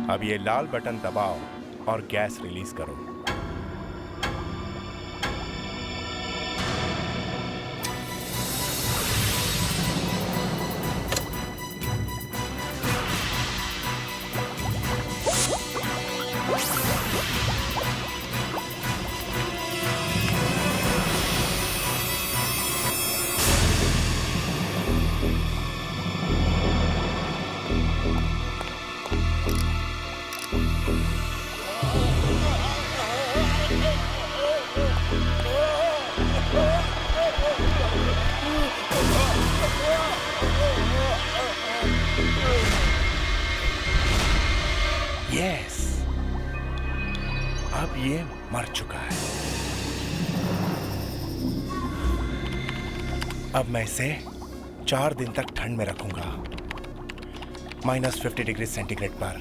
अब ये लाल बटन दबाओ और गैस रिलीज करो। यस, अब ये मर चुका है। अब मैं इसे 4 दिन तक ठंड में रखूंगा, -50 डिग्री सेंटीग्रेड पर,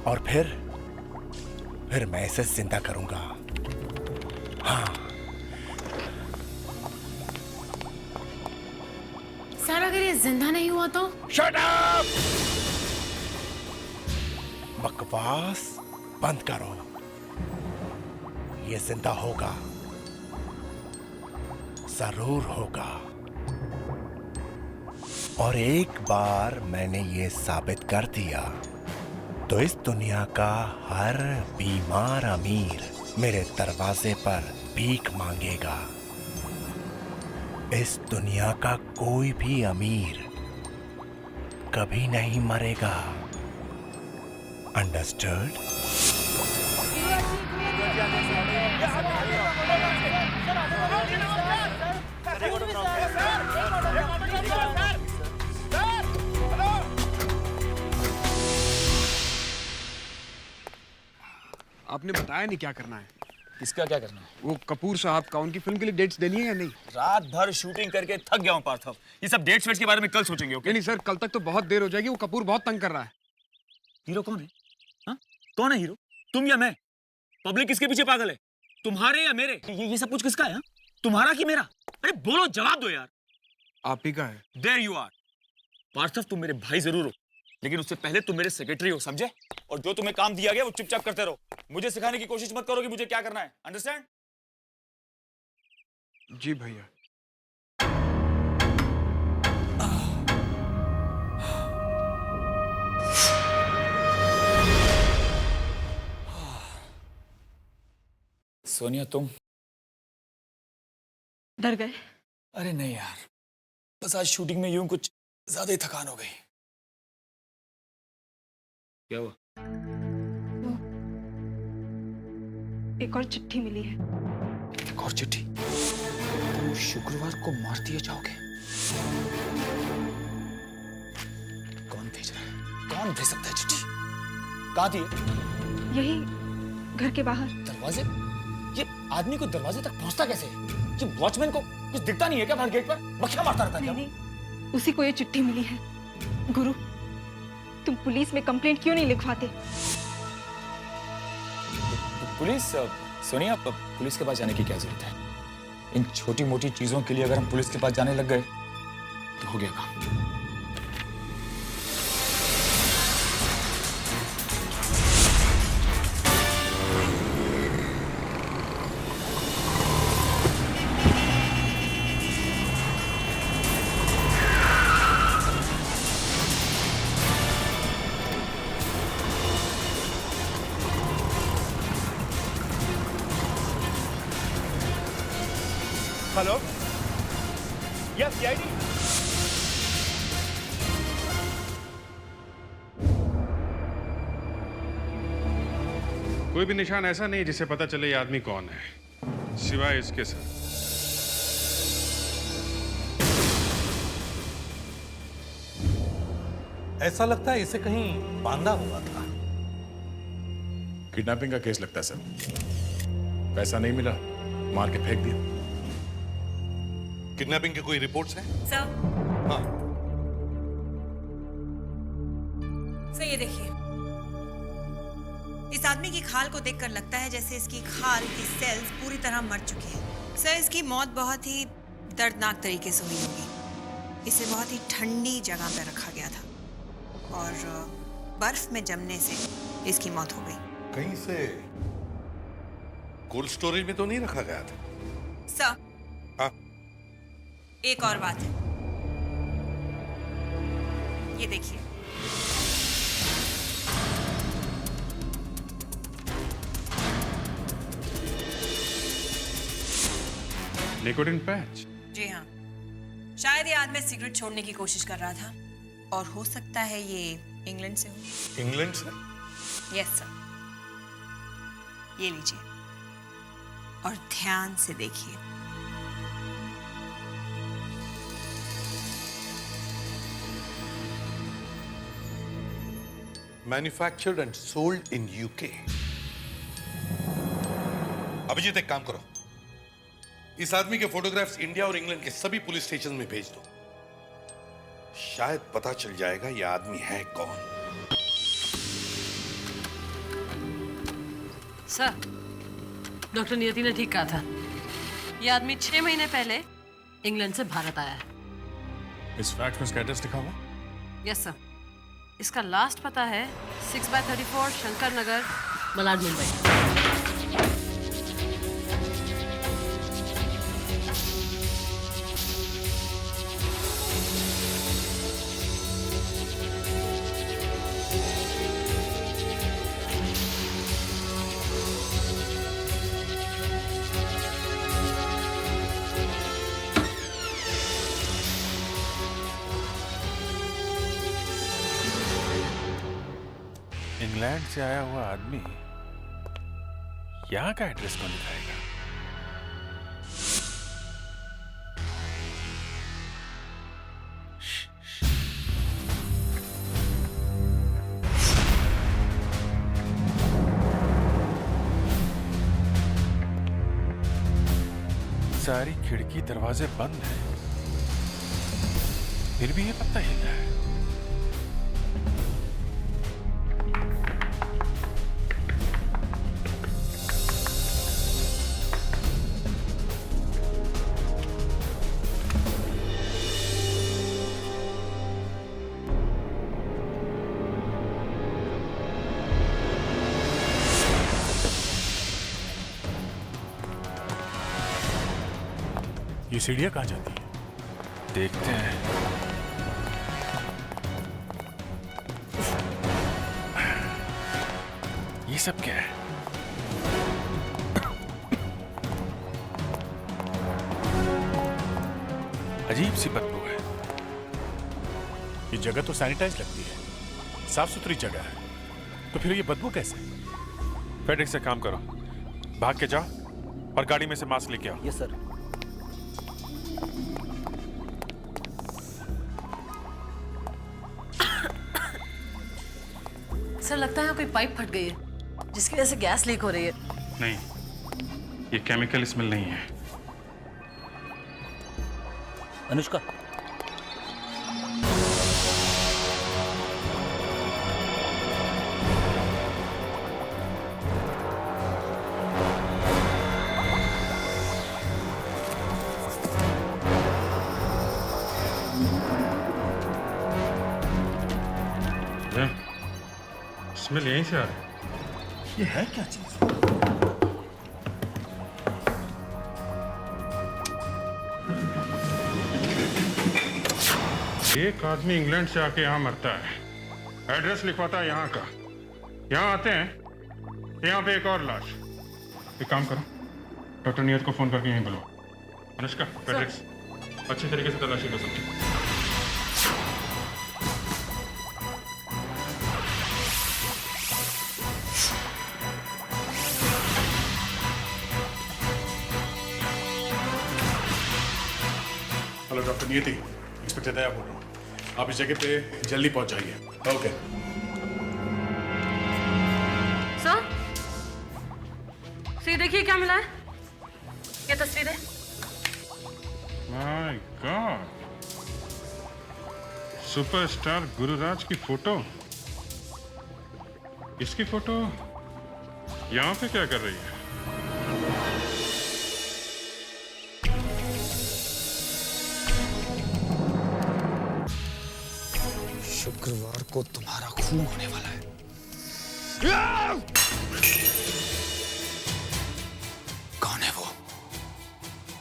और फिर मैं इसे जिंदा करूंगा। हाँ। सर, अगर ये जिंदा नहीं हुआ तो? Shut up! बकवास बंद करो। ये जिंदा होगा, जरूर होगा। और एक बार मैंने ये साबित कर दिया तो इस दुनिया का हर बीमार अमीर मेरे दरवाजे पर भीख मांगेगा। इस दुनिया का कोई भी अमीर कभी नहीं मरेगा। Understood? आपने बताया नहीं क्या करना है। किसका क्या करना है? वो कपूर साहब का, उनकी फिल्म के लिए डेट्स देनी है या नहीं? रात भर शूटिंग करके थक गया हूं पार्थव। ये सब डेट्स वेट्स के बारे में कल सोचेंगे, ओके? नहीं सर, कल तक तो बहुत देर हो जाएगी। वो कपूर बहुत तंग कर रहा है। हीरो कौन है? हाँ? कौन है हीरो? तुम या मैं? पब्लिक किसके पीछे पागल है? तुम्हारे या मेरे? ये सब कुछ किसका है? तुम्हारा कि मेरा? अरे बोलो, जवाब दो यार। आप ही का है। There you are. पार्थव, तुम मेरे भाई जरूर हो, लेकिन उससे पहले तुम मेरे सेक्रेटरी हो, समझे? और जो तुम्हें काम दिया गया वो चुपचाप करते रहो। मुझे सिखाने की कोशिश मत करो कि मुझे क्या करना है। अंडरस्टैंड? जी भैया। सोनिया, तुम डर गए? अरे नहीं यार, बस आज शूटिंग में यूं कुछ ज्यादा ही थकान हो गई। क्या हुआ? एक और चिट्ठी मिली है। एक और चिट्ठी? तुम शुक्रवार को मार दिए जाओगे? कौन भेज रहा है? कौन भेज सकता है चिट्ठी? कहाँ थी ये? यही घर के बाहर। दरवाजे? ये आदमी को दरवाजे तक पहुंचता कैसे? ये वॉचमैन को कुछ दिखता नहीं है क्या बाहर गेट पर? मक्खियां मारता रहता है क्या? नहीं, उसी को ये चिट्ठी मिली है। गुरु, तुम पुलिस में कंप्लेंट क्यों नहीं लिखवाते? पुलिस? सोनिया, पुलिस के पास जाने की क्या जरूरत है? इन छोटी मोटी चीजों के लिए अगर हम पुलिस के पास जाने लग गए तो हो गया काम। Hello, yes CID. कोई भी निशान ऐसा नहीं जिसे पता चले ये आदमी कौन है, सिवाय इसके सर। ऐसा लगता है इसे कहीं बांधा हुआ था। किडनैपिंग का केस लगता है सर। पैसा नहीं मिला, मार के फेंक दिया। किडनैपिंग के कोई रिपोर्ट्स हैं? सर, हाँ। सर ये देखिए, इस आदमी की खाल को देखकर लगता है जैसे इसकी खाल की सेल्स पूरी तरह मर चुकी है। सर, इसकी मौत बहुत ही दर्दनाक तरीके से हुई होगी। इसे बहुत ही ठंडी जगह पर रखा गया था और बर्फ में जमने से इसकी मौत हो गई। कहीं से कोल्ड स्टोरेज में तो नहीं रखा गया था? सर, हाँ? एक और बात है, ये देखिए। Nicotine patch. जी हाँ, शायद ये आदमी सिगरेट छोड़ने की कोशिश कर रहा था और हो सकता है ये इंग्लैंड से हो। इंग्लैंड से? यस सर, ये लीजिए और ध्यान से देखिए। Manufactured and sold in UK. Abhijit, एक काम करो, इस आदमी के फोटोग्राफ्स इंडिया और इंग्लैंड के सभी पुलिस स्टेशन में भेज दो। शायद पता चल जाएगा यह आदमी है कौन। सर, डॉक्टर नियति ने ठीक कहा था। यह आदमी 6 महीने पहले इंग्लैंड से भारत आया है। इस फैक्स में इसका एड्रेस लिखा हुआ? यस सर, इसका लास्ट पता है 6/34 शंकर नगर, मलाड, मुंबई। इंग्लैंड से आया हुआ आदमी यहाँ का एड्रेस कौन लिखाएगा? सारी खिड़की दरवाजे बंद हैं, फिर भी ये पता हिल रहा है। ये सीढ़ियां कहाँ जाती है? देखते हैं। ये सब क्या है? अजीब सी बदबू है। ये जगह तो सैनिटाइज लगती है, साफ सुथरी जगह है, तो फिर ये बदबू कैसे? फेडेक्स से काम करो, भाग के जाओ और गाड़ी में से मास्क लेके आओ। Yes sir. सर, लगता है कोई पाइप फट गई है, जिसकी वजह से गैस लीक हो रही है। नहीं, ये केमिकल स्मेल नहीं है। अनुष्का, स्मेल यहीं से आ रहा है। ये है क्या चीज? एक आदमी इंग्लैंड से आके यहाँ मरता है, एड्रेस लिखवाता है यहाँ का, यहाँ आते हैं, यहाँ पे एक और लाश। एक काम करो, डॉक्टर नियत को फोन करके यहीं बुलाओ। अनुष्का, फेडेक्स, अच्छी तरीके से तलाशी कर सकते हैं। हेलो डॉक्टर नियति, इंस्पेक्टर दया बोल रहा हूँ। आप इस जगह पे जल्दी पहुंच जाइए। ओके। सर, सी देखिए क्या मिला है। ये तस्वीर है। माय गॉड, सुपरस्टार गुरुराज की फोटो। इसकी फोटो यहाँ पे क्या कर रही है? शुक्रवार को तुम्हारा खून होने वाला है। कौन है वो?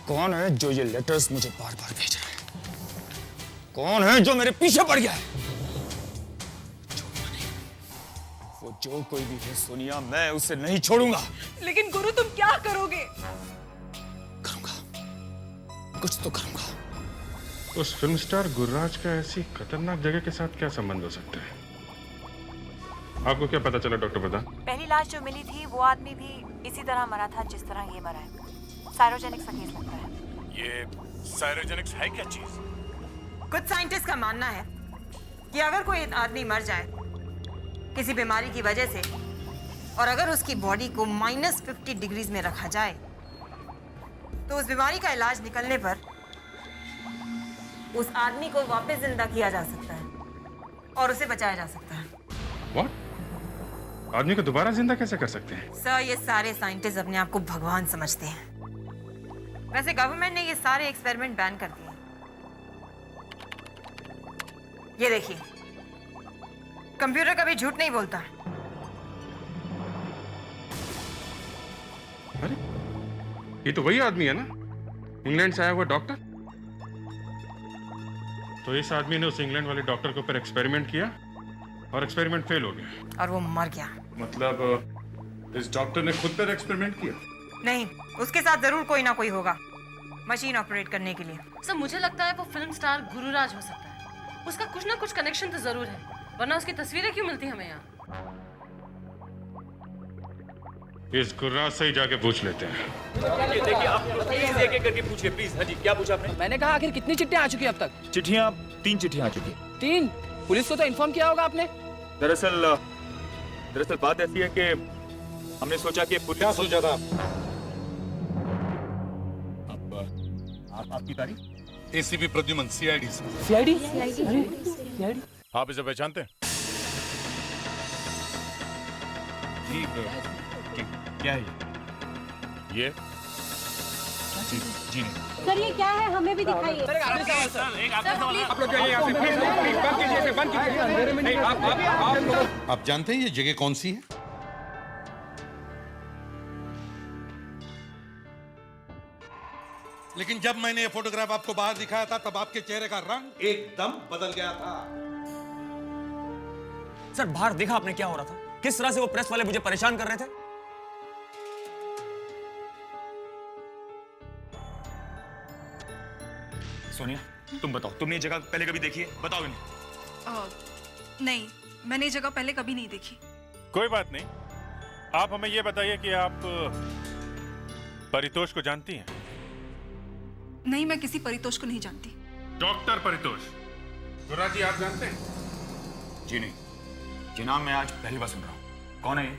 कौन है जो ये लेटर्स मुझे बार बार भेज रहा है? कौन है जो मेरे पीछे पड़ गया है? वो जो कोई भी है सोनिया, मैं उसे नहीं छोड़ूंगा। लेकिन गुरु तुम क्या करोगे? करूंगा, कुछ तो करूंगा। उस फिल्म स्टार गुर्राज का ऐसी खतरनाक जगह के साथ क्या संबंध हो सकता है? आपको क्या पता चला डॉक्टर प्रधान? पहली लाश जो मिली थी वो आदमी भी इसी तरह मरा था जिस तरह ये मरा है। साइरोजेनिक्स का केस लगता है। ये साइरोजेनिक्स है क्या चीज? कुछ साइंटिस्ट का मानना है कि अगर कोई आदमी मर जाए किसी बीमारी की वजह से और अगर उसकी बॉडी को -50 डिग्रीज में रखा जाए तो उस बीमारी का इलाज निकलने पर उस आदमी को वापस जिंदा किया जा सकता है और उसे बचाया जा सकता है। What? आदमी को दोबारा जिंदा कैसे कर सकते हैं? सर, ये सारे साइंटिस्ट अपने आप को भगवान समझते हैं। वैसे गवर्नमेंट ने ये सारे एक्सपेरिमेंट बैन कर दिए। ये देखिए, कंप्यूटर कभी झूठ नहीं बोलता। अरे, ये तो वही आदमी है ना, इंग्लैंड से आया हुआ डॉक्टर। तो इस आदमी ने उस इंग्लैंड वाले डॉक्टर के ऊपर एक्सपेरिमेंट किया और एक्सपेरिमेंट फेल हो गया और वो मर गया। मतलब इस डॉक्टर ने खुद पर एक्सपेरिमेंट किया? नहीं, उसके साथ जरूर कोई ना कोई होगा मशीन ऑपरेट करने के लिए। सर मुझे लगता है वो फिल्म स्टार गुरुराज हो सकता है। उसका कुछ ना कुछ कनेक्शन तो जरूर है, वरना उसकी तस्वीरें क्यों मिलती हमें यहाँ? इस गुर्राज से ही जाके पूछ लेते हैं। देखिए आप प्लीज एक-एक करके पूछिए प्लीज। हाँ जी, क्या पूछा आपने? मैंने कहा आखिर कितनी चिट्ठियां आ चुकी है अब तक? चिट्ठियां 3 चिट्ठियां आ चुकी हैं। 3? पुलिस को तो इन्फॉर्म किया होगा आपने? दरअसल बात ऐसी है कि हमने सोचा कि पुलिस। क्या सोचा था? आपकी तारीख? एसीपी प्रद्युमन, सीआईडी से। सीआईडी? आप इसे पहचानते हैं? जी, क्या है ये? जी नहीं। सर ये क्या है, हमें भी दिखाइए। आप लोग जाइए यहाँ से, प्लीज बंद कीजिए इसे, बंद कीजिए। आप जानते हैं ये जगह कौन सी है? लेकिन जब मैंने ये फोटोग्राफ आपको बाहर दिखाया था तब आपके चेहरे का रंग एकदम बदल गया था। सर बाहर देखा आपने क्या हो रहा था? किस तरह से वो प्रेस वाले मुझे परेशान कर रहे थे? सोनिया, तुम बताओ, तुमने ये जगह पहले कभी देखी है? बताओ इन्हें। नहीं, मैंने ये जगह पहले कभी नहीं देखी। कोई बात नहीं, आप हमें ये बताइए कि आप परितोष को जानती हैं? नहीं, मैं किसी परितोष को नहीं जानती। डॉक्टर परितोष गुर्राज जी आप जानते हैं? जी नहीं, ये नाम मैं आज पहली बार सुन रहा हूँ। कौन है ये?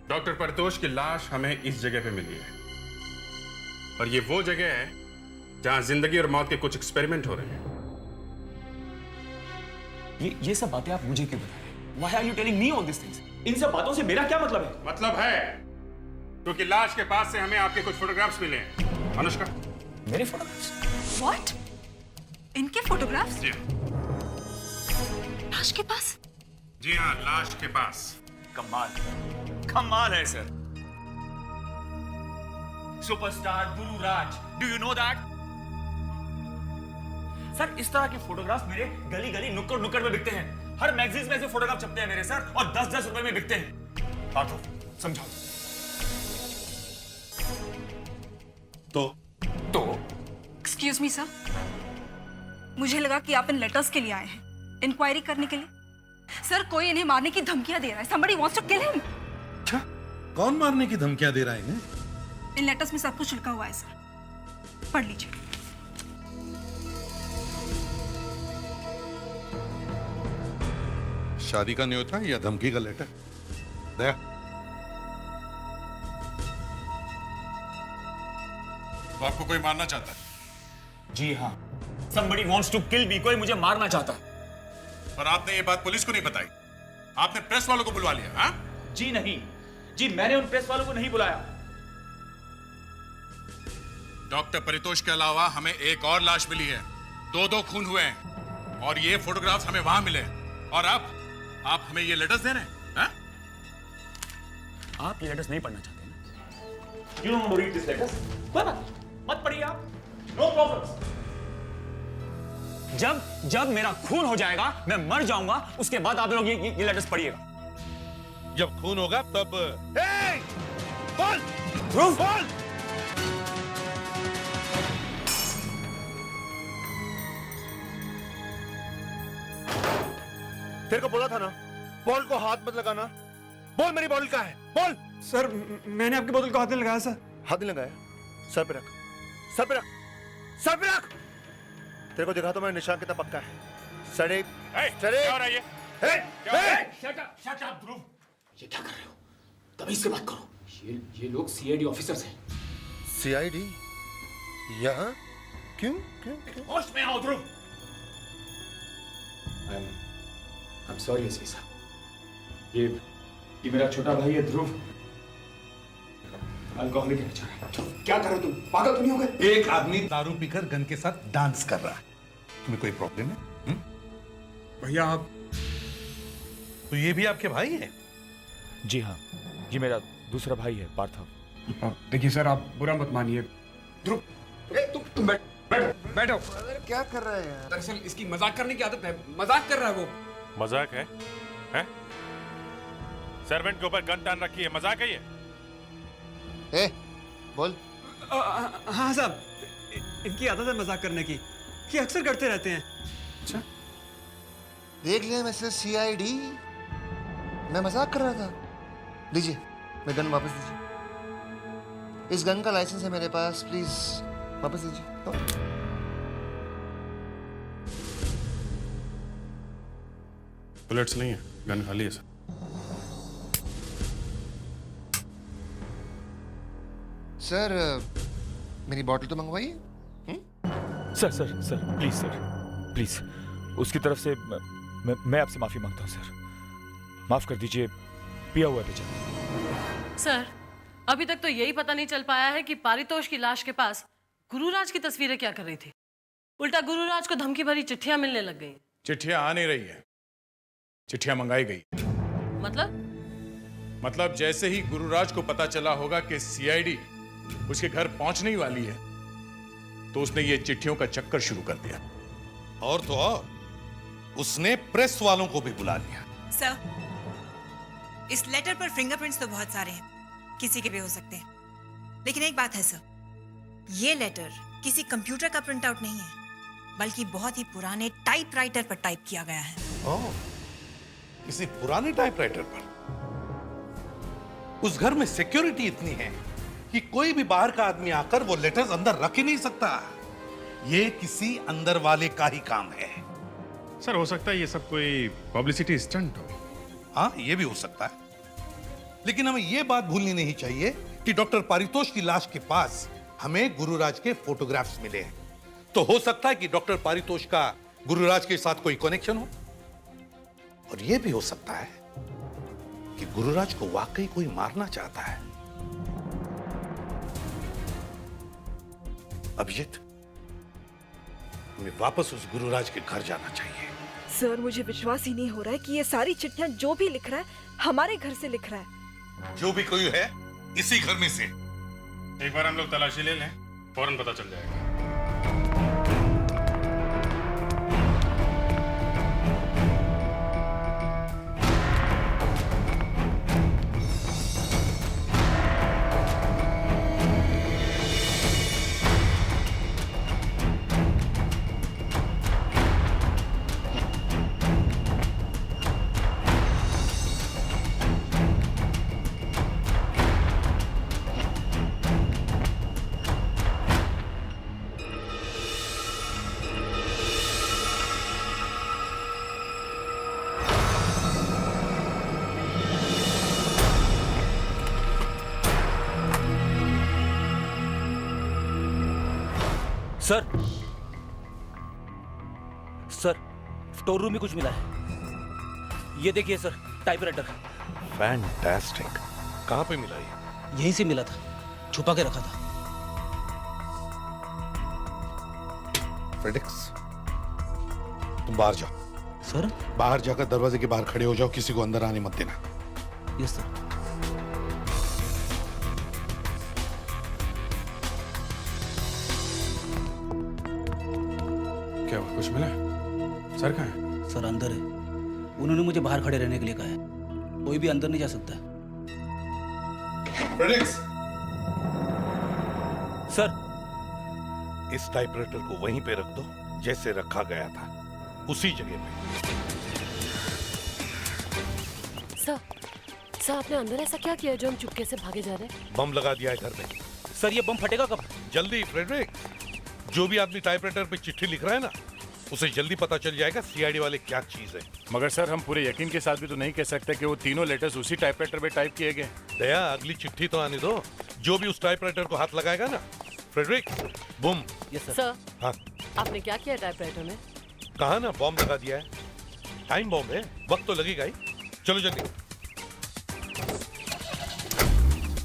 डॉक्टर परितोष की लाश हमें इस जगह पे मिली है और ये वो जगह है जहां जिंदगी और मौत के कुछ एक्सपेरिमेंट हो रहे हैं। ये सब बातें आप मुझे क्यों बता रहे हैं? Why are you telling me all these things? इन सब बातों से मेरा क्या मतलब है? मतलब है क्योंकि लाश के पास से हमें आपके कुछ फोटोग्राफ्स मिले हैं। अनुष्का, मेरे फोटोग्राफ्स? What? इनके फोटोग्राफ्स? जी लाश के पास? जी हाँ, लाश के पास। कमाल है sir. Superstar Gururaj, do you know that? Sir इस तरह के फोटोग्राफ मेरे गली गली नुक्कड़ नुक्कड़ में बिकते हैं। हर मैगजीन में ऐसे फोटोग्राफ छपते हैं मेरे सर, और 10-10 रुपए में बिकते हैं। आठो, समझाओ। तो एक्सक्यूज मी सर, मुझे लगा कि आप इन लेटर्स के लिए आए हैं, इंक्वायरी करने के लिए। सर कोई इन्हें मारने की धमकियां दे रहा है। Somebody wants to kill him. क्या? कौन मारने की धमकियां दे रहा है इन्हें? इन लेटर्स में सब कुछ लिखा हुआ है सर, पढ़ लीजिए। शादी का न्योता या धमकी का लेटर? दया, तो आपको कोई मारना चाहता है? जी हाँ, somebody wants to kill me, कोई मुझे मारना चाहता है। और आपने ये बात पुलिस को नहीं बताई? आपने प्रेस वालों को बुलवा लिया? हाँ? जी नहीं, जी मैंने उन प्रेस वालों को नहीं बुलाया। डॉक्टर परितोष के अलावा हमें एक और लाश मिली है। 2-2 खून हुए हैं और ये फोटोग्राफ्स हमें वहां मिले और आप हमें ये लेटर्स दे रहे हैं? आप ये लेटर्स नहीं पढ़ना चाहते ना? You don't read these letters? कोई बात नहीं, मत पढ़िए आप। No problems. जब मेरा खून हो जाएगा, मैं मर जाऊंगा, उसके बाद आप लोग ये लेटर्स पढ़िएगा। जब खून होगा तब बोल! ध्रुव! बोल! तेरे को बोला था ना, बॉल को हाथ मत लगाना। बोल मेरी बॉल का है, बोल। सर, मैंने आपकी बोतल को हाथ नहीं लगाया सर। हाथ नहीं लगाया? सर पे रख, सर पे रख, सर पे रख। तेरे को दिखा तो मैं निशान कितना पक्का है। सड़े, क्या हो रहा है ये? शट अप ध्रुव। ये क्या कर रहे हो? तभी इससे बात करो। ये लोग सीआईडी ऑफिसर्स हैं। सीआईडी? यहाँ? क्यों क्यों क्यों? होश में आओ ध्रुव। I'm sorry एसपी साहब। ये मेरा छोटा भाई है ध्रुव। अल्कोहलिक है बेचारा। क्या कर रहे हो तुम? पागल तो नहीं हो गए? एक आदमी दारू पीकर गन के साथ डांस कर रहा है, तुम्हें कोई प्रॉब्लम है? भैया आप, तो ये भी आपके भाई हैं? जी हाँ, ये मेरा दूसरा भाई है पार्थव। देखिए सर, आप बुरा मत मानिए। ध्रुव, तुम बैठो। क्या कर रहे हैं? दरअसल इसकी मजाक करने की आदत है, मजाक कर रहा है वो। मजाक है? हैं? सर्वेंट के ऊपर गन टान रखी है, मजाक है ये? बोल। हाँ साहब, इनकी आदत है मजाक करने की, ये अक्सर करते रहते हैं। अच्छा, देख लिया मिस्टर सीआईडी, मैं मजाक कर रहा था। दीजिए, मैं गन वापस दीजिए। इस गन का लाइसेंस है मेरे पास, प्लीज वापस दीजिए। बुलेट्स नहीं है, गन खाली है सर। सर, मेरी बॉटल तो मंगवाइए। सर प्लीज सर, प्लीज उसकी तरफ से मैं आपसे माफी मांगता हूँ सर। माफ कर दीजिए, पिया हुआ है बेचारा। सर, अभी तक तो यही पता नहीं चल पाया है कि पारितोष की लाश के पास गुरुराज की तस्वीरें क्या कर रही थी। उल्टा गुरुराज को धमकी भरी चिट्ठियां मिलने लग गई। चिट्ठियां आ नहीं रही है, चिट्ठियां मंगाई गई। मतलब जैसे ही गुरुराज को पता चला होगा कि सीआईडी उसके घर पहुंचने ही वाली है, तो उसने ये चिट्ठियों का चक्कर शुरू कर दिया। और तो और, उसने प्रेस वालों को भी बुला लिया। सर, इस लेटर पर फिंगरप्रिंट्स तो बहुत सारे हैं, किसी के भी हो सकते हैं, लेकिन एक बात है सर, ये लेटर किसी कंप्यूटर का प्रिंट आउट नहीं है, बल्कि बहुत ही पुराने टाइपराइटर पर टाइप किया गया है। ओह, किसी पुराने टाइपराइटर पर? उस घर में सिक्योरिटी इतनी है कि कोई भी बाहर का आदमी आकर वो लेटर्स अंदर रख ही नहीं सकता। ये किसी अंदर वाले का ही काम है। सर, हो सकता है ये सब कोई पब्लिसिटी स्टंट हो। हाँ, ये भी हो सकता है, लेकिन हमें ये बात भूलनी नहीं चाहिए कि डॉक्टर पारितोष की लाश के पास हमें गुरुराज के फोटोग्राफ्स मिले हैं। तो हो सकता है कि डॉक्टर पारितोष का गुरुराज के साथ कोई कनेक्शन हो, और यह भी हो सकता है कि गुरुराज को वाकई कोई मारना चाहता है। अभिजीत, हमें वापस उस गुरुराज के घर जाना चाहिए। सर, मुझे विश्वास ही नहीं हो रहा है कि ये सारी चिट्ठियां जो भी लिख रहा है हमारे घर से लिख रहा है। जो भी कोई है, इसी घर में से। एक बार हम लोग तलाशी ले लें, फौरन पता चल जाएगा। सर, स्टोर रूम में कुछ मिला है। ये देखिए सर, टाइपराइटर। फैंटास्टिक। कहां पे मिला ये? यहीं से मिला था, छुपा के रखा था। फेडेक्स, तुम बाहर जाओ। सर? बाहर जाकर दरवाजे के बाहर खड़े हो जाओ, किसी को अंदर आने मत देना। Yes sir. क्या हुआ, कुछ मिला? सर कहाँ है? सर अंदर है, उन्होंने मुझे बाहर खड़े रहने के लिए कहा है, कोई भी अंदर नहीं जा सकता। फ्रेडेरिक्स! सर इस टाइपराइटर को वहीं पे रख दो जैसे रखा गया था, उसी जगह पे। सर आपने अंदर ऐसा क्या किया जो हम चुपके से भागे जा रहे हैं? बम लगा दिया है घर में। सर ये बम फटेगा कब? जल्दी फ्रेडरिक, जो भी आदमी टाइपराइटर पे चिट्ठी लिख रहा है ना, उसे जल्दी पता चल जाएगा सीआईडी वाले क्या चीज है। मगर सर हम पूरे यकीन के साथ भी तो नहीं कह सकते कि वो तीनों लेटर्स उसी टाइपराइटर पे टाइप किए गए। दया, अगली चिट्ठी तो आने दो। जो भी उस टाइपराइटर को हाथ लगाएगा ना, Frederick, boom. Yes sir. Sir हाँ, आपने क्या किया टाइपराइटर में? कहा ना बॉम्ब लगा दिया है। टाइम बॉम्ब है, वक्त तो लगेगा ही। चलो जल्दी।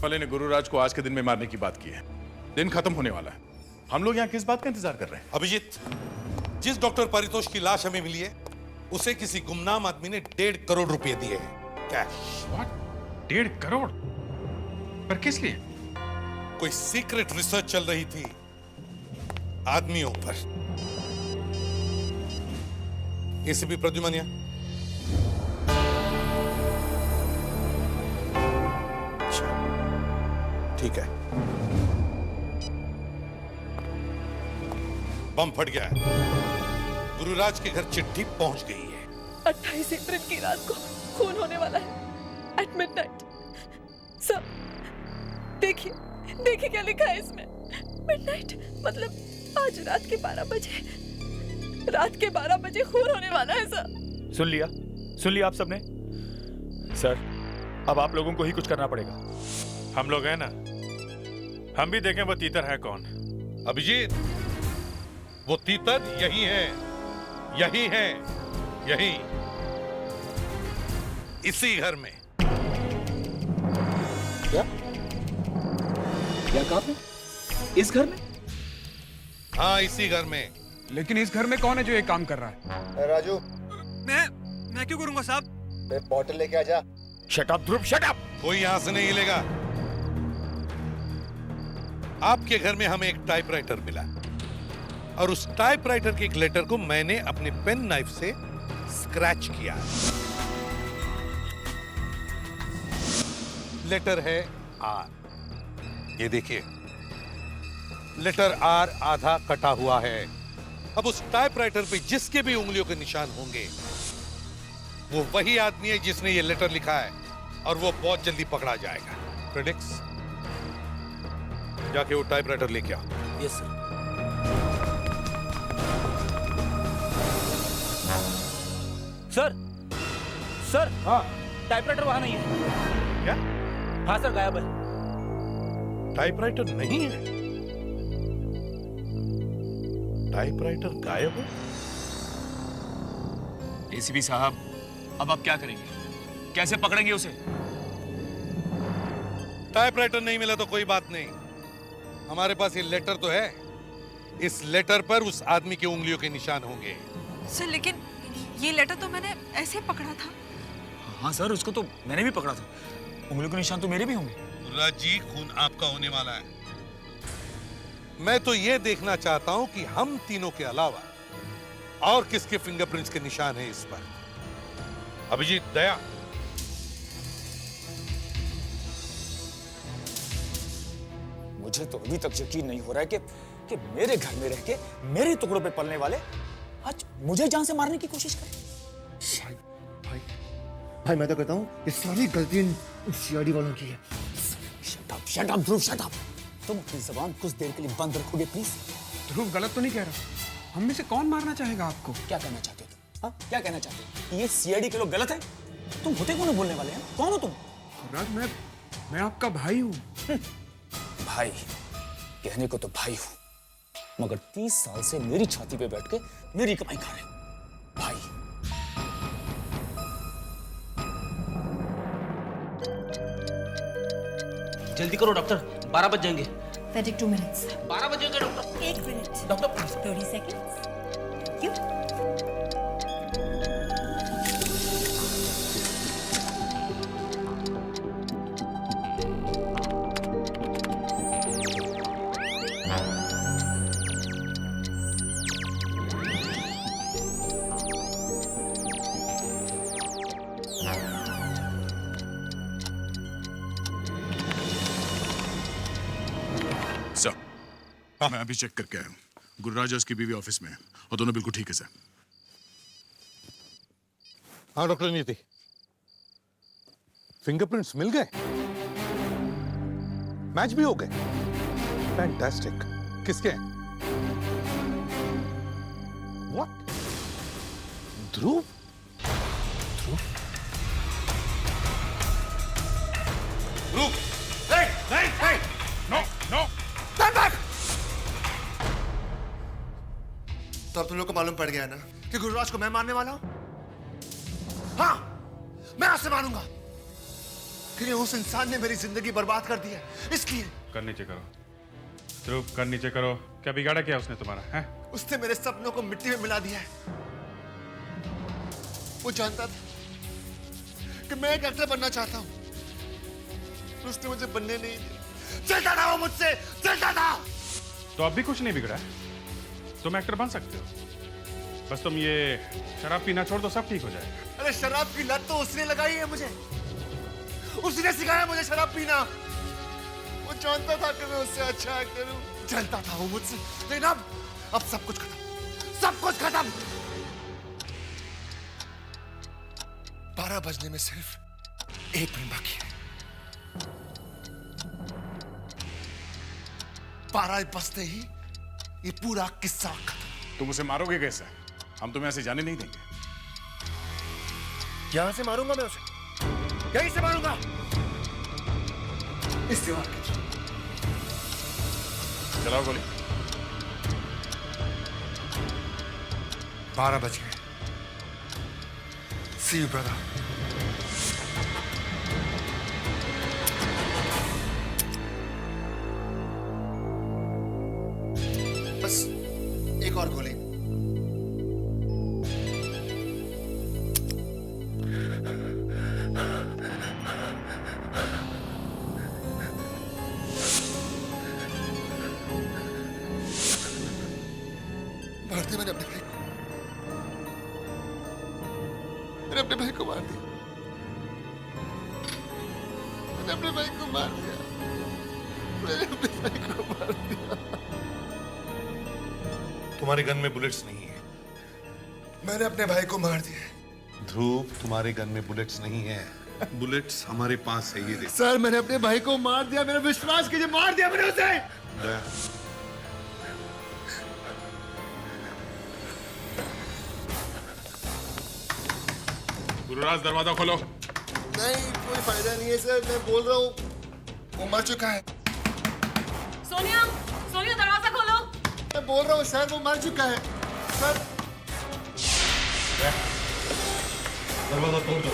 वाले ने गुरुराज को आज के दिन में मारने की बात की है। दिन खत्म होने वाला है, हम लोग यहाँ किस बात का इंतजार कर रहे हैं? अभिजीत, जिस डॉक्टर पारितोष की लाश हमें मिली है, उसे किसी गुमनाम आदमी ने 1.5 करोड़ रुपए दिए हैं, कैश। 1.5 करोड़? पर किस लिए? कोई सीक्रेट रिसर्च चल रही थी आदमियों पर। एसीपी प्रद्युमन, ठीक है। बम फट गया है, गुरुराज के घर चिट्ठी पहुंच गई है। 28 अप्रैल की रात को खून होने वाला है एट मिडनाइट। सर देखिए क्या लिखा है इसमें। मिडनाइट मतलब आज रात के 12 बजे खून होने वाला है सर। सुन लिया आप सबने? सर अब आप लोगों को ही कुछ करना पड़ेगा। हम लोग हैं ना, हम भी देखें वो तीतर है कौन। अभिजीत, वो तीतर यही है, यही इसी घर में। क्या कहा आपने? इस घर में? हाँ, इसी घर में। लेकिन इस घर में कौन है जो ये काम कर रहा है? राजू, मैं क्यों करूंगा साहब? बॉटल लेके आ जा। शट अप ध्रुव, शट अप। कोई यहां से नहीं हिलेगा। आपके घर में हमें एक टाइपराइटर मिला और उस टाइपराइटर के एक लेटर को मैंने अपने पेन नाइफ से स्क्रैच किया। लेटर है आर, ये देखिए, लेटर आर आधा कटा हुआ है। अब उस टाइपराइटर पे जिसके भी उंगलियों के निशान होंगे, वो वही आदमी है जिसने ये लेटर लिखा है और वो बहुत जल्दी पकड़ा जाएगा। प्रेडिक्स, जाके वो टाइपराइटर लेके आओ। Yes sir. सर हाँ, टाइपराइटर वहां नहीं है। क्या? हाँ सर, गायब है। टाइपराइटर नहीं है? टाइपराइटर गायब है? एसीपी साहब, अब आप क्या करेंगे? कैसे पकड़ेंगे उसे? टाइपराइटर नहीं मिला तो कोई बात नहीं, हमारे पास ये लेटर तो है। इस लेटर पर उस आदमी की उंगलियों के निशान होंगे। सर लेकिन ये लेटर तो मैंने ऐसे पकड़ा था। हाँ सर, उसको तो मैंने भी पकड़ा था, उंगलियों के निशान तो मेरे भी होंगे। गुरुराज जी, खून आपका होने वाला है। मैं तो ये देखना चाहता हूं कि हम तीनों के अलावा और किसके फिंगरप्रिंट्स के निशान हैं इस पर। अभिजीत, दया, मुझे तो अभी तक यकीन नहीं हो रहा है कि मेरे घर में रह के मेरे टुकड़ों पे पलने वाले आज मुझे जान से मारने की कोशिश करें। भाई मैं तो कहता हूँ ये सारी गलती सीआईडी वालों की है। शट अप ध्रुव, शट अप। तुम अपनी जबान कुछ देर के लिए बंद रखोगे प्लीज? ध्रुव गलत तो नहीं कह रहा, हम में से कौन मारना चाहेगा आपको? क्या कहना चाहते हो तुम? हाँ, क्या कहना चाहते हो? ये सीआईडी के लोग गलत हैं? तुम होते कौन हो बोलने वाले हैं? कौन हो तुम? राज, मैं आपका भाई हूँ। भाई कहने को तो भाई हूं, मगर 30 साल से मेरी छाती पे बैठ के मेरी कमाई खा रहे भाई। जल्दी करो डॉक्टर, 12 बज जाएंगे। 32 minutes. 12 बजेंगे doctor. 1 minute. Doctor 30 seconds. Thank you. मैं अभी चेक करके आया हूँ। गुरुराज और उसकी बीवी ऑफिस में है और दोनों बिल्कुल ठीक है सर। हाँ डॉक्टर नीति, फिंगरप्रिंट्स मिल गए, मैच भी हो गए। फैंटास्टिक। किसके हैं? व्हाट? ध्रुव? रुक! नहीं! No no. Stand back! तो अब तुम लोग को मालूम पड़ गया ना कि गुरुराज को मैं मारने वाला हूं? हाँ, मैं आपसे मारूंगा क्योंकि उस इंसान ने मेरी जिंदगी बर्बाद कर दी है, इसलिए। कर नीचे करो ध्रुव, कर नीचे करो। क्या बिगाड़ा क्या उसने तुम्हारा है? उसने मेरे सपनों को मिट्टी में मिला दिया है। वो जानता था कि मैं एक एक्टर बनना चाहता हूं, उसने मुझे बनने नहीं दिया। चलता था वो मुझसे, चलता था। तो अब भी कुछ नहीं बिगड़ा है, तुम एक्टर बन सकते हो। बस तुम ये शराब पीना छोड़ दो, सब ठीक हो जाएगा। अरे शराब की लत तो उसने लगाई है मुझे, उसने सिखाया मुझे शराब पीना। वो जानता था कि मैं उससे अच्छा एक्टर हूं, चलता था वो मुझसे। लेकिन अब सब कुछ खत्म, सब कुछ खत्म। 12 बजने में सिर्फ 1 मिनट बाकी है। 12 बजते ही ये पूरा किस्सा खत्म। तुम उसे मारोगे कैसे? हम तुम्हें ऐसे जाने नहीं देंगे। यहां से मारूंगा मैं उसे, यहीं से मारूंगा, इस दीवार के। चलाओ गोली। 12 बज गए। See you, brother. बस एक और गोली। मार दिया मैंने अपने भाई को, मैंने अपने भाई को मार दिया, मैंने अपने भाई को मार दिया, मैंने अपने भाई को मार दिया। तुम्हारे गन में बुलेट्स नहीं है। मैंने अपने भाई को मार दिया। ध्रुव, तुम्हारे गन में बुलेट्स नहीं है। बुलेट्स हमारे पास है, ये देख। सर मैंने अपने भाई को मार दिया, मेरा विश्वास कीजिए, मार दिया मैंने उसे। गुरुराज दरवाजा खोलो। नहीं, कोई फायदा नहीं है सर, मैं बोल रहा हूँ वो मर चुका है। सोनिया, सोनिया दरवाजा खोलो। मैं बोल रहा हूँ सर, वो मर चुका है सर। दरवाजा तोड़ दो।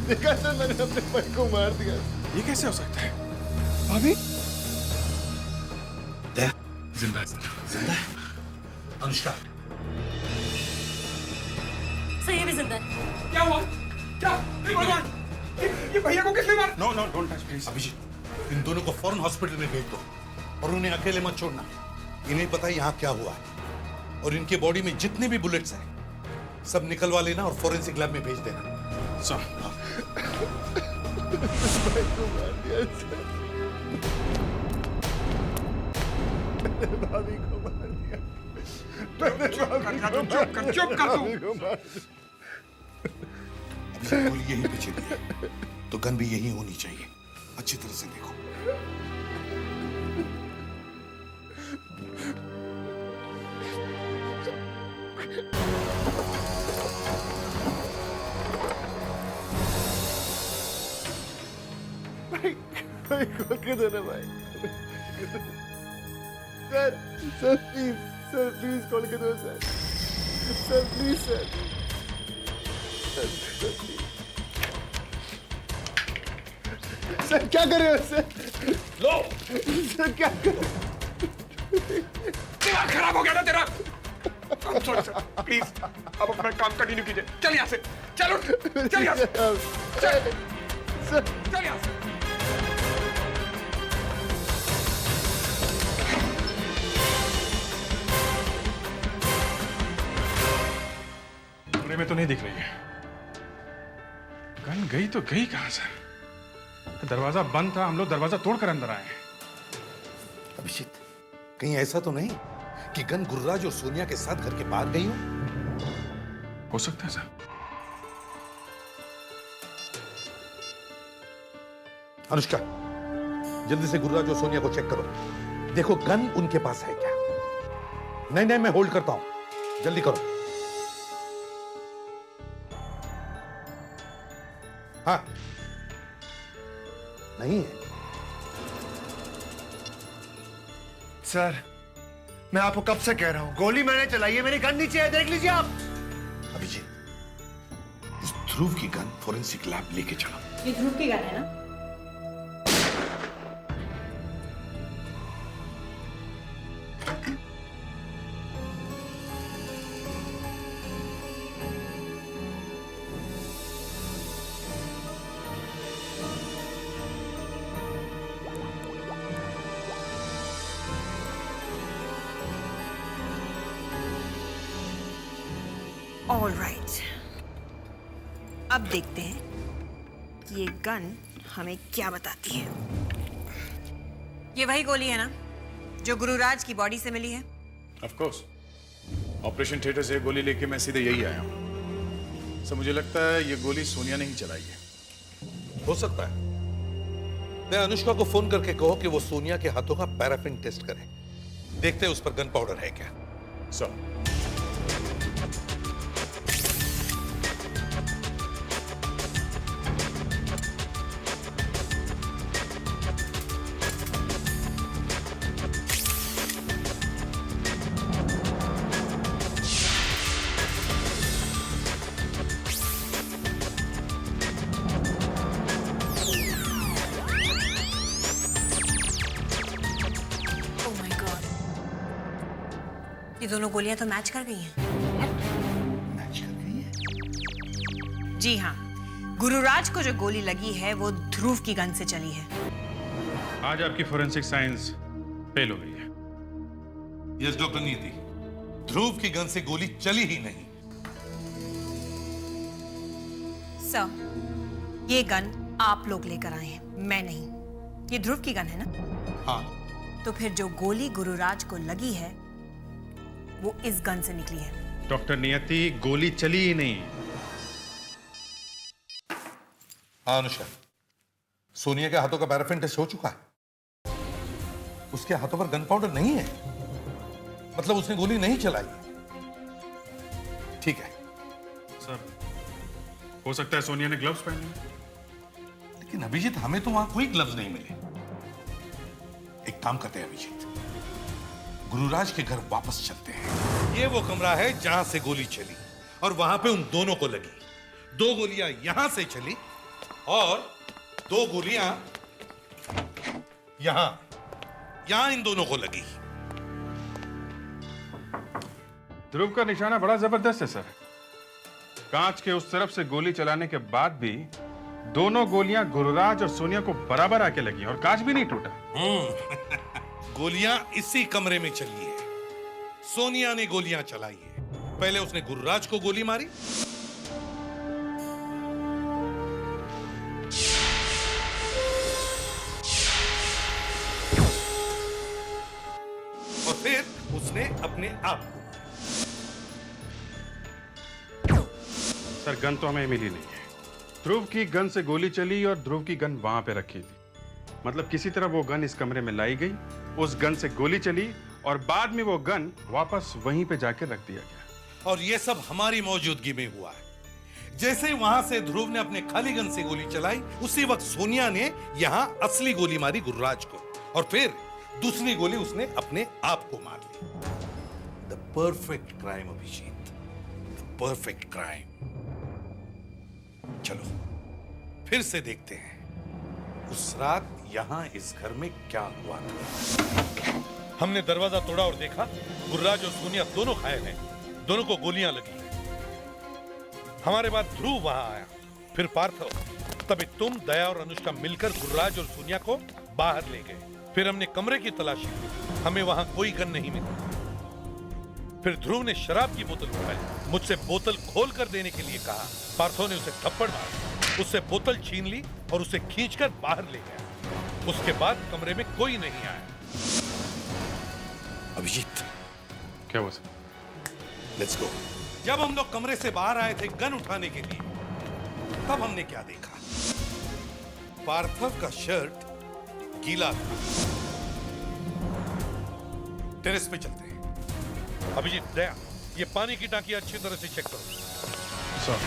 देखा सर, मैंने अपने भाई को मार दिया। ये कैसे हो सकता है? भाभी जिंदा है सर, जिंदा है। अनुष्का, सही भी जिंदा है। क्या हुआ? क्या? ये भैया को किसने मारा? No no don't touch please. Abhijeet, इन दोनों को फौरन हॉस्पिटल में भेज दो और उन्हें अकेले मत छोड़ना। इन्हें पता है यहाँ क्या हुआ है, और इनके बॉडी में जितने भी बुलेट्स हैं सब निकलवा लेना और फोरेंसिक लैब में भेज देना। सर भाई को मार दिया सर, मैंने भाभी को मार दिया, मैंने चुप कर तू। अभिजीत, गोली यहीं पे चली है तो गन भी यहीं होनी चाहिए। अच्छी तरह से देखो। भाई खोल के दो ना भाई। सर सर प्लीज खोल के दो sir, sir please sir, sir क्या कर रहे हो सर? लो, सर क्या कर रहे हो? दिमाग खराब हो गया ना तेरा? प्लीज अब अपना काम कंटिन्यू कीजिए। चल यहाँ से, चलो चल यहाँ से, चल यहाँ से। हमें तो नहीं दिख रही है। गन गई तो गई कहां से? दरवाजा बंद था, हम लोग दरवाजा तोड़कर अंदर आए हैं। अभिजीत, कहीं ऐसा तो नहीं कि गन गुरुराज और सोनिया के साथ घर के बाहर गई हो सकता है सर। अनुष्का, जल्दी से गुरुराज और सोनिया को चेक करो, देखो गन उनके पास है क्या। नहीं नहीं, मैं होल्ड करता हूं, जल्दी करो। हाँ, नहीं है। सर, मैं आपको कब से कह रहा हूं, गोली मैंने चलाई है, मेरी गन नीचे है, देख लीजिए आप। अभिजीत, इस ध्रुव की गन फोरेंसिक लैब लेके चलो। ये ध्रुव की गन है ना? ऑल राइट, अब देखते हैं कि ये गन हमें क्या बताती है। ये वही गोली है ना जो गुरुराज की बॉडी से मिली है? Of course. ऑपरेशन थिएटर से गोली लेके मैं सीधे यही आया हूँ। सर, मुझे लगता है ये गोली सोनिया ने ही चलाई है। हो सकता है। मैं अनुष्का को फोन करके कहो कि वो सोनिया के हाथों का पैराफिन टेस्ट करे, देखते हैं उस पर गन पाउडर है क्या। सर, ये दोनों गोलियां तो मैच कर गई हैं। मैच कर गई है? जी हाँ, गुरुराज को जो गोली लगी है वो ध्रुव की गन से चली है। आज आपकी फोरेंसिक साइंस फेल हो गई है। यस डॉक्टर नीति, ध्रुव की गन से गोली चली ही नहीं। सर, ये गन आप लोग लेकर आए हैं, मैं नहीं। ये ध्रुव की गन है ना? हाँ। तो फिर जो गोली गुरुराज को लगी है वो इस गन से निकली है। डॉक्टर नियति, गोली चली ही नहीं। हाँ अनुष्का, सोनिया के हाथों का पैराफिन टेस्ट हो चुका है। उसके हाथों पर गन पाउडर नहीं है, मतलब उसने गोली नहीं चलाई। ठीक है सर, हो सकता है सोनिया ने ग्लव्स पहने हैं। लेकिन अभिजीत, हमें तो वहां कोई ग्लव्स नहीं मिले। एक काम करते हैं अभिजीत, गुरुराज के घर वापस चलते हैं। ये वो कमरा है जहां से गोली चली और वहां पे उन दोनों को लगी। 2 गोलियां यहां से चली और 2 गोलियां यहां इन दोनों को लगी। ध्रुव का निशाना बड़ा जबरदस्त है सर। कांच के उस तरफ से गोली चलाने के बाद भी दोनों गोलियां गुरुराज और सोनिया को बराबर आके लगी और कांच भी नहीं टूटा। गोलियां इसी कमरे में चली है। सोनिया ने गोलियां चलाई है। पहले उसने गुरुराज को गोली मारी, और फिर उसने अपने आप को मारा। सर, गन तो हमें मिली नहीं है। ध्रुव की गन से गोली चली और ध्रुव की गन वहां पे रखी थी। मतलब किसी तरह वो गन इस कमरे में लाई गई, उस गन से गोली चली और बाद में वो गन वापस वहीं पे जाके रख दिया गया। और ये सब हमारी मौजूदगी में हुआ है। जैसे वहां से ध्रुव ने अपने खाली गन से गोली चलाई, उसी वक्त सोनिया ने यहां असली गोली मारी गुरुराज को, और फिर दूसरी गोली उसने अपने आप को मार ली। The perfect crime Abhijeet, the perfect crime. चलो फिर से देखते हैं उस रात यहां इस घर में क्या हुआ था। हमने दरवाजा तोड़ा और देखा गुरुराज और सोनिया दोनों घायल हैं, दोनों को गोलियां लगी। हमारे बाद ध्रुव वहां आया, फिर पार्थव, तभी तुम, दया और अनुष्का मिलकर गुरुराज और सोनिया को बाहर ले गए। फिर हमने कमरे की तलाशी की, हमें वहां कोई गन नहीं मिली। फिर ध्रुव ने शराब की बोतल उठाई, मुझसे बोतल खोल कर देने के लिए कहा। पार्थो ने उसे थप्पड़ मारा, उससे बोतल छीन ली और उसे खींचकर बाहर ले गया। उसके बाद कमरे में कोई नहीं आया। अभिजीत, क्या हुआ सर? Let's go. जब हम लोग कमरे से बाहर आए थे गन उठाने के लिए, तब हमने क्या देखा? पार्थव का शर्ट गीला था। टेरेस पे चलते हैं। अभिजीत, दया, ये पानी की टांकी अच्छी तरह से चेक करो। सर।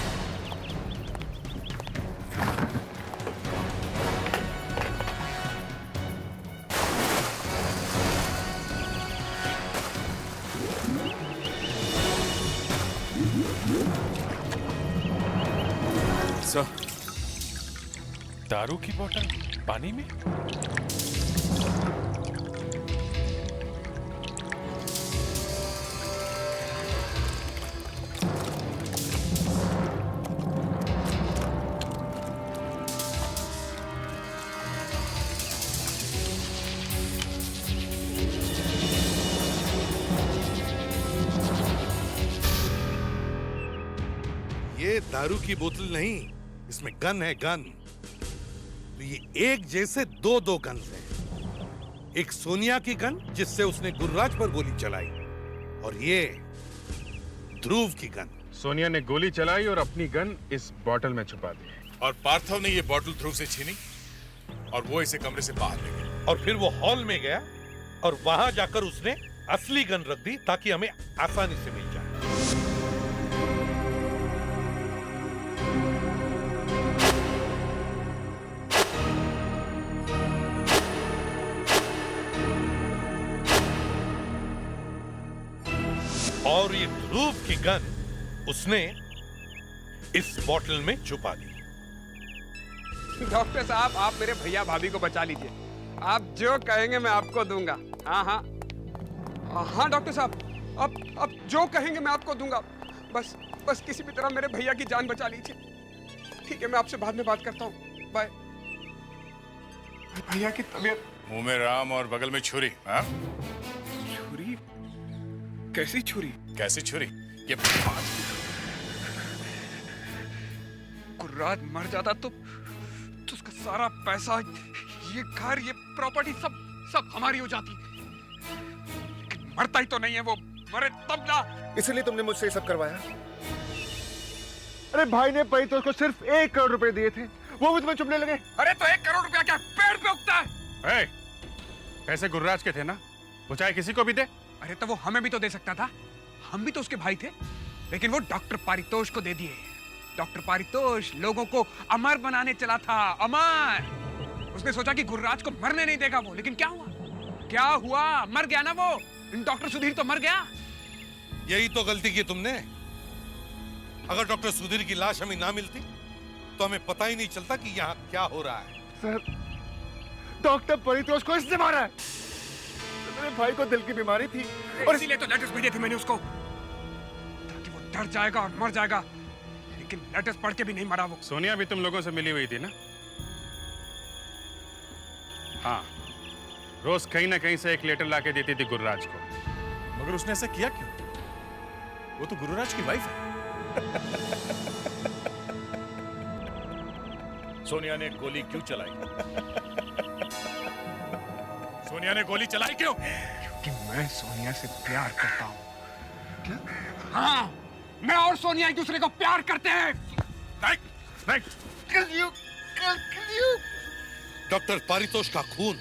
सर, दारू की बोतल पानी में? ये दारू की बोतल नहीं, इसमें गन है, गन। तो ये एक जैसे दो गन हैं। एक सोनिया की गन जिससे उसने गुरुराज पर गोली चलाई, और ये ध्रुव की गन। सोनिया ने गोली चलाई और अपनी गन इस बॉटल में छुपा दी, और पार्थव ने ये बॉटल ध्रुव से छीनी और वो इसे कमरे से बाहर ले गया। और फिर वो हॉल में गया और वहां जाकर उसने असली गन रख दी ताकि हमें आसानी से मिल जाए। और ये ध्रुव की गन उसने इस बॉटल में छुपा दी। डॉक्टर साहब, आप मेरे भैया भाभी को बचा लीजिए। आप जो कहेंगे मैं आपको दूंगा। हाँ हाँ हाँ डॉक्टर साहब, अब जो कहेंगे मैं आपको दूंगा। बस किसी भी तरह मेरे भैया की जान बचा लीजिए। ठीक है, मैं आपसे बाद में बात करता हूँ। बाय। भैया की तबीयत। मुंह में राम और बगल में छुरी। हाँ? छुरी? कैसी छुरी? कैसी छुरी? ये गुर्राज मर जाता तो उसका सारा पैसा, ये घर, ये प्रॉपर्टी सब हमारी हो जाती। लेकिन मरता ही तो नहीं है वो। मरे तब ना। इसलिए तुमने मुझसे ये सब करवाया? अरे भाई ने परितोष को सिर्फ 1 करोड़ रुपए दिए थे, वो भी तुम्हें चुभने लगे। अरे तो 1 करोड़ रुपया क्या पेड़ पे उगता है? पैसे गुरुराज के थे ना, वो चाहे किसी को भी दे। अरे तो वो हमें भी तो दे सकता था, हम भी तो उसके भाई थे। लेकिन वो डॉक्टर पारितोष को दे दिए। डॉक्टर पारितोष लोगों को अमर बनाने चला था, अमर। उसने सोचा कि गुरुराज को मरने नहीं देगा वो, लेकिन क्या हुआ? क्या हुआ? मर गया ना वो। डॉक्टर सुधीर तो मर गया। यही तो गलती की तुमने। अगर डॉक्टर सुधीर की लाश हमें ना मिलती तो हमें पता ही नहीं चलता कि यहाँ क्या हो रहा है। सर, डॉक्टर परितोष को इसने मारा है। मेरे भाई को दिल की बीमारी थी और इसीलिए तो लेटर्स भेजे थे मैंने उसको, ताकि वो डर जाएगा और मर जाएगा। लेकिन लेटर्स पढ़ के भी नहीं मरा वो। सोनिया भी तुम लोगों से मिली हुई थी ना? हाँ, रोज कहीं ना कहीं से एक लेटर लाके देती थी गुरुराज को। मगर उसने ऐसा किया क्यों? वो तो गुरुराज की वाइफ है। सोनिया ने गोली क्यों चलाई? सोनिया ने गोली चलाई क्यों? क्योंकि मैं सोनिया से प्यार करता हूँ। क्या? हाँ, मैं और सोनिया एक दूसरे को प्यार करते हैं। डॉक्टर पारितोष का खून